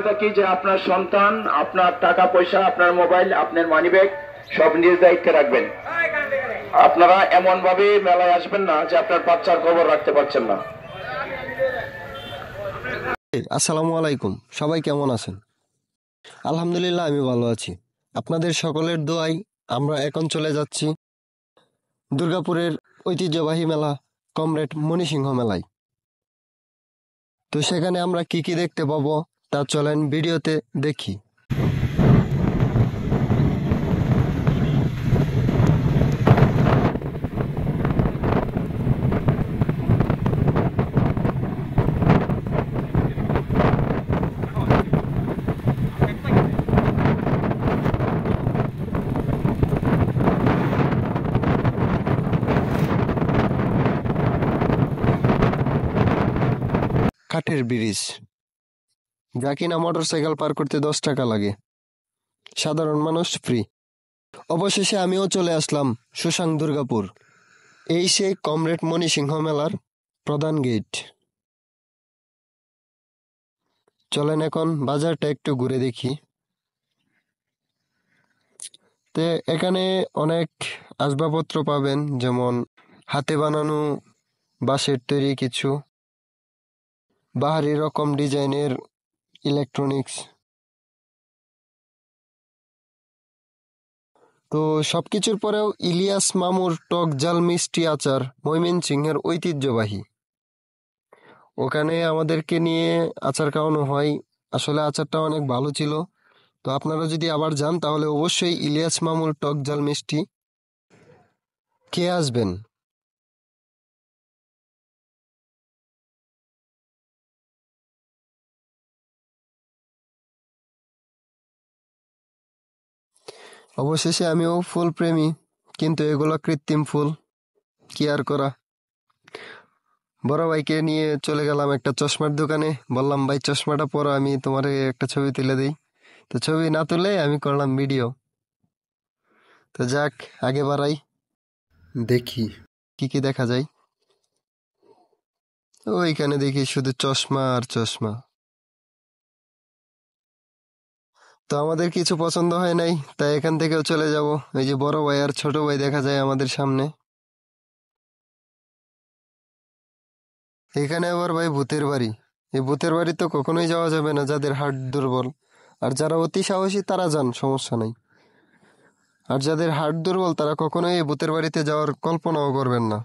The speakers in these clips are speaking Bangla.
থাকি যে আপনার সন্তান, আপনার টাকা পয়সা, আপনার মোবাইল, আপনার মানিব্যাগ সব নিজ দায়িত্বে রাখবেন। আপনারা এমন ভাবে মেলায় আসবেন না যে আপনার বাচ্চার খবর রাখতে পারছেন না। আসসালামু আলাইকুম, সবাই কেমন আছেন? আলহামদুলিল্লাহ, আমি ভালো আছি। আপনাদের সকলের দোয়ায় আমরা এখন চলে যাচ্ছি দুর্গাপুরের ঐতিহ্যবাহী মেলা কমরেড মণিসিংহ মেলায়। তো সেখানে আমরা কি কি দেখতে পাবো তা চলেন ভিডিওতে দেখি। কাঠের ব্রিজ, যা কিনা মোটরসাইকেল পার করতে 10 টাকা লাগে, সাধারণ মানুষ ফ্রি। অবশেষে আমিও চলে আসলাম সুশাং দুর্গাপুর। এই সেই কমরেড মণিসিংহ মেলার প্রধান গেট। চলেন এখন বাজারটা একটু ঘুরে দেখি। তে এখানে অনেক আসবাবপত্র পাবেন, যেমন হাতে বানানো বাঁশের তৈরি কিছু বাহারি রকম ডিজাইনের ইলেকট্রনিক্স। তো সবকিছুর পরেও ইলিয়াস মামুর টক ঝাল মিষ্টি আচার ময়মনসিংহের ঐতিহ্যবাহী। ওখানে আমাদেরকে নিয়ে আচার খাওয়ানো হয়। আসলে আচারটা অনেক ভালো ছিল। তো আপনারা যদি আবার যান তাহলে অবশ্যই ইলিয়াস মামুর টক ঝাল মিষ্টি খেয়ে আসবেন। অবশেষে আমিও ফুল প্রেমী, কিন্তু এগুলো কৃত্রিম ফুল, কি আর করা। বড় ভাইকে নিয়ে চলে গেলাম একটা চশমার দোকানে, বললাম ভাই চশমাটা পরো, আমি তোমার একটা ছবি তুলে দিই। তো ছবি না তুলে আমি করলাম ভিডিও। তো যাক, আগে বাড়াই, দেখি কি কি দেখা যায়। ওইখানে দেখি শুধু চশমা আর চশমা। তো আমাদের কিছু পছন্দ হয় নাই, তাই এখান থেকেও চলে যাব। এই যে বড় ভাই আর ছোট ভাই দেখা যায় আমাদের সামনে। এখানে আবার ভাই ভূতের বাড়ি। এই ভূতের বাড়ি তো কখনোই যাওয়া যাবে না যাদের হার্ট দুর্বল। আর যারা অতি সাহসী তারা যান, সমস্যা নাই। আর যাদের হার্ট দুর্বল তারা কখনোই এই ভূতের বাড়িতে যাওয়ার কল্পনাও করবেন না।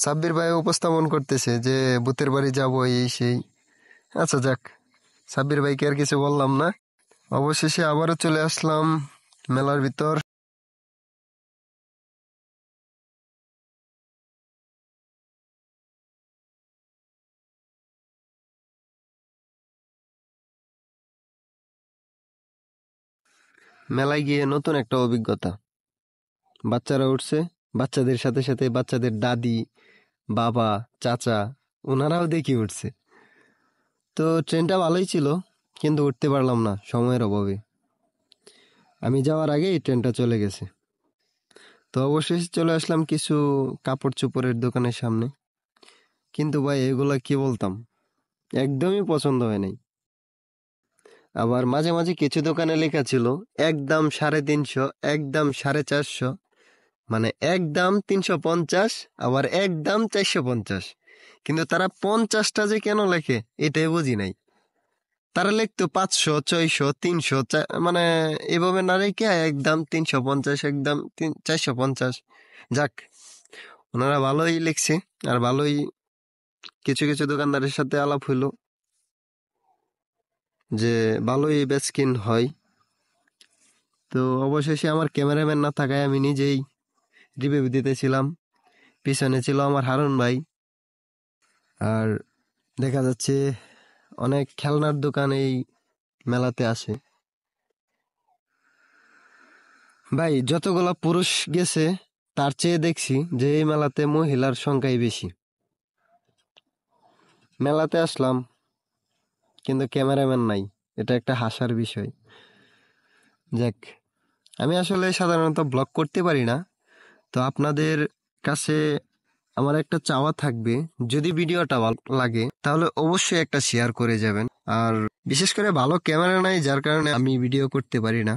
সাব্বির ভাই উপস্থাপন করতেছে যে ভূতের বাড়ি যাবো এই সেই। আচ্ছা যাক, সাব্বির ভাইকে আর কিছু বললাম না। অবশেষে আবারও চলে আসলাম মেলার ভিতর। মেলায় গিয়ে নতুন একটা অভিজ্ঞতা। বাচ্চারা উঠছে, বাচ্চাদের সাথে সাথে বাচ্চাদের দাদি, বাবা, চাচা, ওনারাও দেখি উঠছে। তো ট্রেনটা ভালোই ছিল, কিন্তু উঠতে পারলাম না সময়ের অভাবে। আমি যাওয়ার আগেই ট্রেনটা চলে গেছে। তো অবশেষে চলে আসলাম কিছু কাপড় চোপড়ের দোকানের সামনে। কিন্তু ভাই এগুলা কি বলতাম, একদমই পছন্দ হয় নাই। আবার মাঝে মাঝে কিছু দোকানে লেখা ছিল একদম 350, একদম 450, মানে একদম 350, আবার একদম 450। কিন্তু তারা 50টা যে কেন লেখে এটাই বুঝি নাই। তারা লিখতো 500, 600, 300, মানে এভাবে না রেখে একদম 350, একদম 450। যাক, ওনারা ভালোই লিখছে। আর ভালোই কিছু কিছু দোকানদারের সাথে আলাপ হইলো যে ভালোই বেচকিন হয়। তো অবশেষে আমার ক্যামেরাম্যান না থাকায় আমি নিজেই রিভিউ দিতেছিলাম। পিছনে ছিল আমার হারুন ভাই। আর দেখা যাচ্ছে অনেক খেলনার দোকান এই মেলাতে আসে। ভাই যতগুলা পুরুষ গেছে তার চেয়ে দেখছি যে এই মেলাতে মহিলার সংখ্যাই বেশি। মেলাতে আসলাম কিন্তু ক্যামেরাম্যান নাই, এটা একটা হাসার বিষয়। যাক, আমি আসলে সাধারণত ব্লগ করতে পারি না। তো আপনাদের কাছে আমার একটা চাওয়া থাকবে, যদি ভিডিওটা ভালো লাগে তাহলে অবশ্যই একটা শেয়ার করে যাবেন। আর বিশেষ করে ভালো ক্যামেরা নাই, যার কারণে আমি ভিডিও করতে পারি না।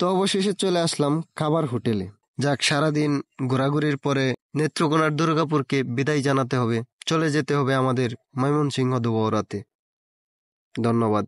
তো অবশেষে চলে আসলাম খাবার হোটেলে। যাক, সারাদিন ঘোরাঘুরির পরে নেত্রকোনার দুর্গাপুরকে বিদায় জানাতে হবে, চলে যেতে হবে আমাদের ময়মনসিংহ দুবরাতে। ধন্যবাদ।